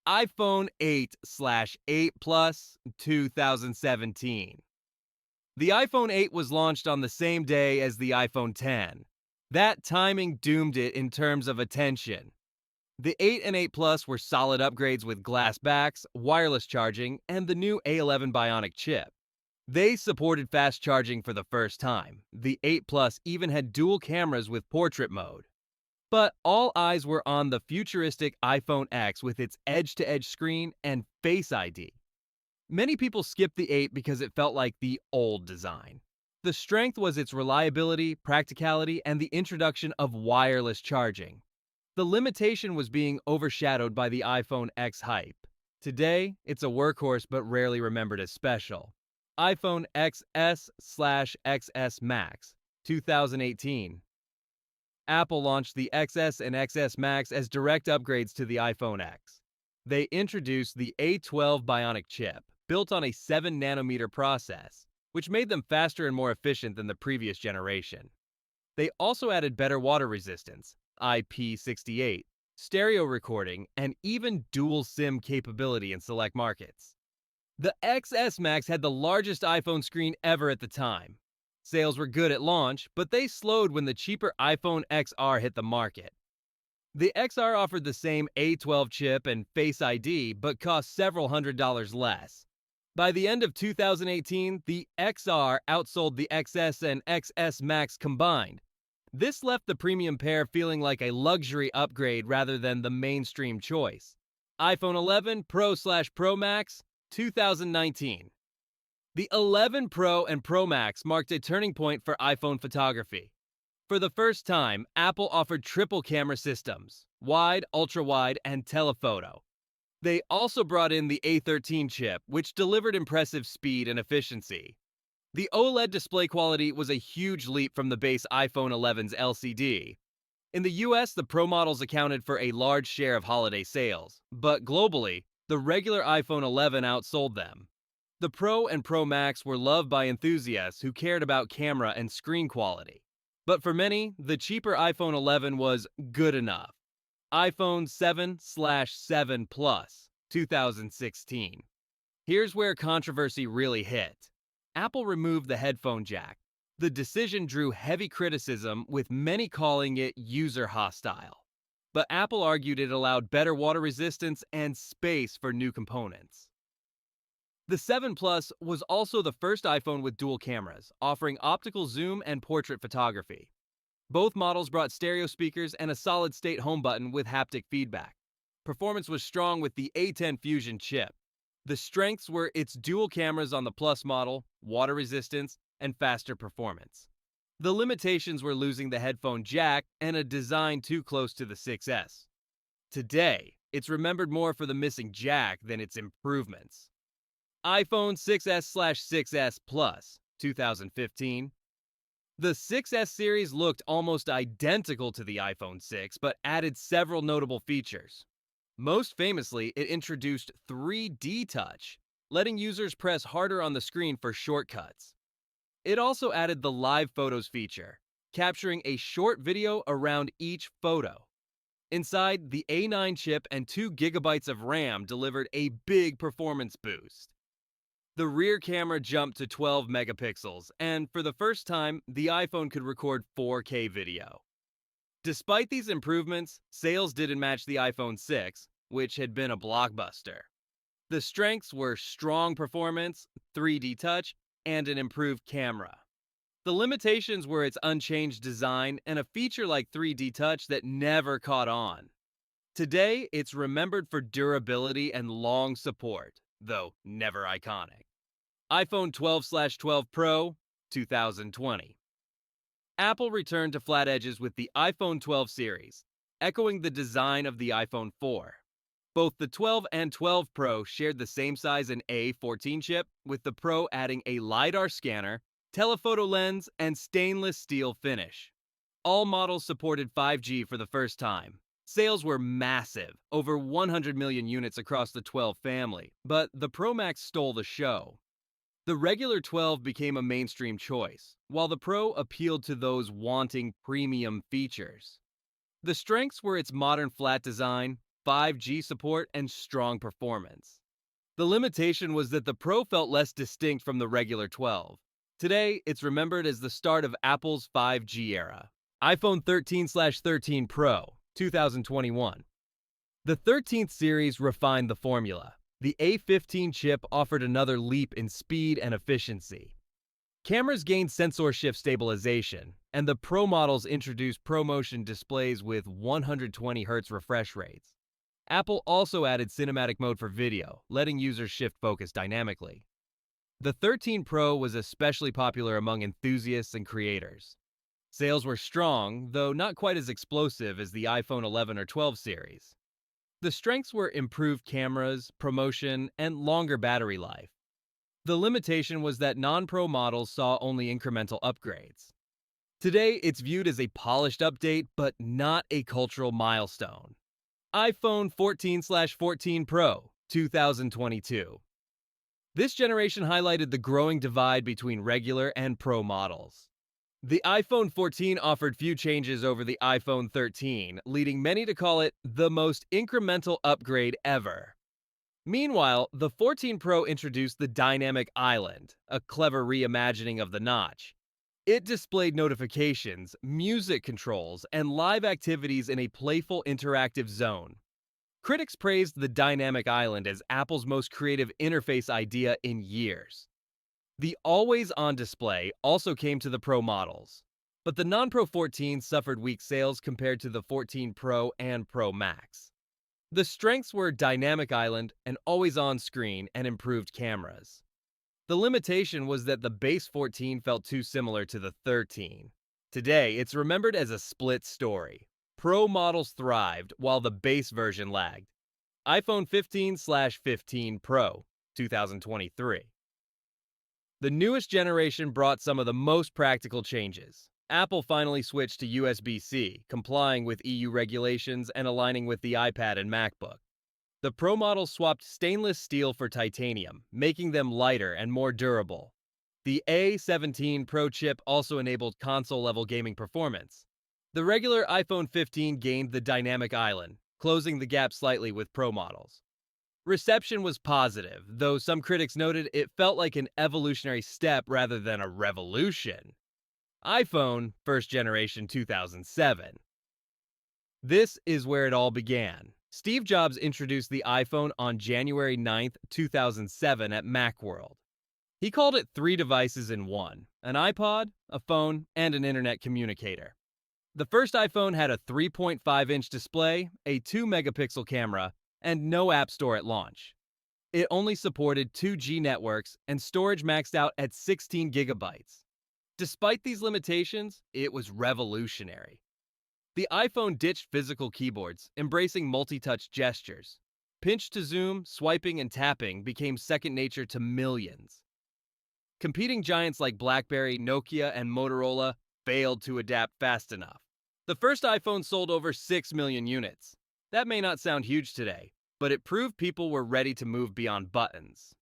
iPhone 8/8 Plus 2017. The iPhone 8 was launched on the same day as the iPhone 10. That timing doomed it in terms of attention. The 8 and 8 Plus were solid upgrades with glass backs, wireless charging, and the new A11 Bionic chip. They supported fast charging for the first time. The 8 Plus even had dual cameras with portrait mode. But all eyes were on the futuristic iPhone X with its edge-to-edge screen and Face ID. Many people skipped the 8 because it felt like the old design. The strength was its reliability, practicality, and the introduction of wireless charging. The limitation was being overshadowed by the iPhone X hype. Today, it's a workhorse but rarely remembered as special. iPhone XS/XS Max, 2018. Apple launched the XS and XS Max as direct upgrades to the iPhone X. They introduced the A12 Bionic chip, built on a 7-nanometer process, which made them faster and more efficient than the previous generation. They also added better water resistance, IP68, stereo recording, and even dual SIM capability in select markets. The XS Max had the largest iPhone screen ever at the time. Sales were good at launch, but they slowed when the cheaper iPhone XR hit the market. The XR offered the same A12 chip and Face ID, but cost several $100s less. By the end of 2018, the XR outsold the XS and XS Max combined. This left the premium pair feeling like a luxury upgrade rather than the mainstream choice. iPhone 11 Pro/Pro Max, 2019. The 11 Pro and Pro Max marked a turning point for iPhone photography. For the first time, Apple offered triple camera systems: wide, ultra-wide, and telephoto. They also brought in the A13 chip, which delivered impressive speed and efficiency. The OLED display quality was a huge leap from the base iPhone 11's LCD. In the US, the Pro models accounted for a large share of holiday sales, but globally, the regular iPhone 11 outsold them. The Pro and Pro Max were loved by enthusiasts who cared about camera and screen quality. But for many, the cheaper iPhone 11 was good enough. iPhone 7/7 Plus, 2016. Here's where controversy really hit. Apple removed the headphone jack. The decision drew heavy criticism, with many calling it user hostile. But Apple argued it allowed better water resistance and space for new components. The 7 Plus was also the first iPhone with dual cameras, offering optical zoom and portrait photography. Both models brought stereo speakers and a solid-state home button with haptic feedback. Performance was strong with the A10 Fusion chip. The strengths were its dual cameras on the Plus model, water resistance, and faster performance. The limitations were losing the headphone jack and a design too close to the 6S. Today, it's remembered more for the missing jack than its improvements. iPhone 6S/6S Plus, 2015. The 6S series looked almost identical to the iPhone 6, but added several notable features. Most famously, it introduced 3D Touch, letting users press harder on the screen for shortcuts. It also added the Live Photos feature, capturing a short video around each photo. Inside, the A9 chip and 2 gigabytes of RAM delivered a big performance boost. The rear camera jumped to 12 megapixels, and for the first time, the iPhone could record 4K video. Despite these improvements, sales didn't match the iPhone 6, which had been a blockbuster. The strengths were strong performance, 3D touch, and an improved camera. The limitations were its unchanged design and a feature like 3D touch that never caught on. Today, it's remembered for durability and long support, though never iconic. iPhone 12/12 Pro, 2020. Apple returned to flat edges with the iPhone 12 series, echoing the design of the iPhone 4. Both the 12 and 12 Pro shared the same size and A14 chip, with the Pro adding a LiDAR scanner, telephoto lens, and stainless steel finish. All models supported 5G for the first time. Sales were massive, over 100 million units across the 12 family, but the Pro Max stole the show. The regular 12 became a mainstream choice, while the Pro appealed to those wanting premium features. The strengths were its modern flat design, 5G support and strong performance. The limitation was that the Pro felt less distinct from the regular 12. Today, it's remembered as the start of Apple's 5G era. iPhone 13/13 Pro, 2021. The 13th series refined the formula. The A15 chip offered another leap in speed and efficiency. Cameras gained sensor shift stabilization, and the Pro models introduced ProMotion displays with 120 Hz refresh rates. Apple also added cinematic mode for video, letting users shift focus dynamically. The 13 Pro was especially popular among enthusiasts and creators. Sales were strong, though not quite as explosive as the iPhone 11 or 12 series. The strengths were improved cameras, ProMotion, and longer battery life. The limitation was that non-Pro models saw only incremental upgrades. Today, it's viewed as a polished update, but not a cultural milestone. iPhone 14/14 Pro, 2022. This generation highlighted the growing divide between regular and Pro models. The iPhone 14 offered few changes over the iPhone 13, leading many to call it the most incremental upgrade ever. Meanwhile, the 14 Pro introduced the Dynamic Island, a clever reimagining of the notch. It displayed notifications, music controls, and live activities in a playful interactive zone. Critics praised the Dynamic Island as Apple's most creative interface idea in years. The always-on display also came to the Pro models, but the non-Pro 14 suffered weak sales compared to the 14 Pro and Pro Max. The strengths were Dynamic Island, an always-on screen, and improved cameras. The limitation was that the base 14 felt too similar to the 13. Today, it's remembered as a split story. Pro models thrived while the base version lagged. iPhone 15/15 Pro, 2023. The newest generation brought some of the most practical changes. Apple finally switched to USB-C, complying with EU regulations and aligning with the iPad and MacBook. The Pro models swapped stainless steel for titanium, making them lighter and more durable. The A17 Pro chip also enabled console-level gaming performance. The regular iPhone 15 gained the Dynamic Island, closing the gap slightly with Pro models. Reception was positive, though some critics noted it felt like an evolutionary step rather than a revolution. iPhone, first generation 2007. This is where it all began. Steve Jobs introduced the iPhone on January 9, 2007 at Macworld. He called it 3 devices in one: an iPod, a phone, and an internet communicator. The first iPhone had a 3.5-inch display, a 2-megapixel camera, and no App Store at launch. It only supported 2G networks, and storage maxed out at 16 gigabytes. Despite these limitations, it was revolutionary. The iPhone ditched physical keyboards, embracing multi-touch gestures. Pinch to zoom, swiping, and tapping became second nature to millions. Competing giants like BlackBerry, Nokia, and Motorola failed to adapt fast enough. The first iPhone sold over 6 million units. That may not sound huge today, but it proved people were ready to move beyond buttons.